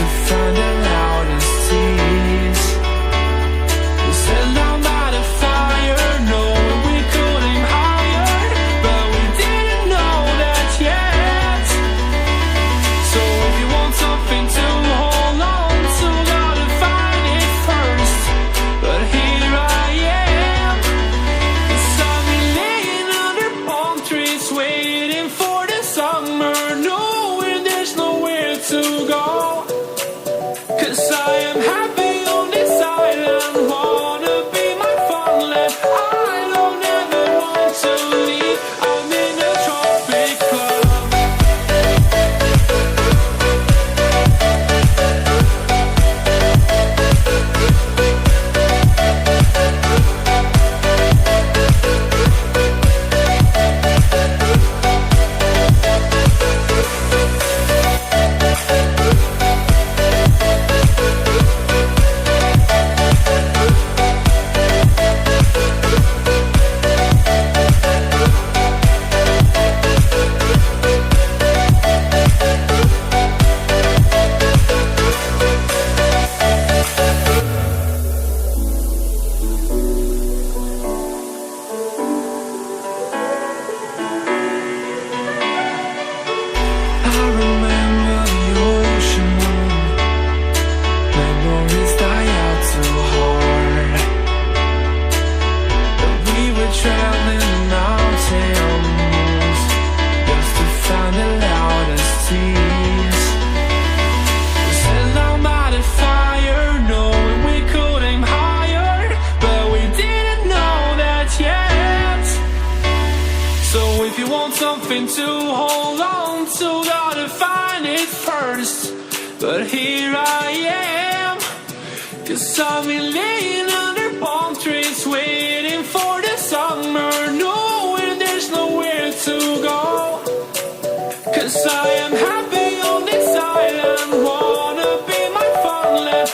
to find the loudest tease. We sat down by the fire, knowing we could aim higher, but we didn't know that yet. So if you want something to hold on to, gotta find it first. But here I am, 'cause I've been laying under palm trees, waiting for the summer, knowing there's nowhere to go. 'Cause I am happy on this island, wanna be my farmland. I don't ever want to leave, I'm in a tropic club. I remember the ocean, memories die out too hard. But we were traveling the mountains just to find the loudest tease. We sat down by the fire, knowing we could aim higher, but we didn't know that yet. So if you want something to hold on to, gotta find it first. But here I am, 'cause I've been laying under palm trees, waiting for the summer, knowing there's nowhere to go. 'Cause I am happy on this island, wanna be my farmland.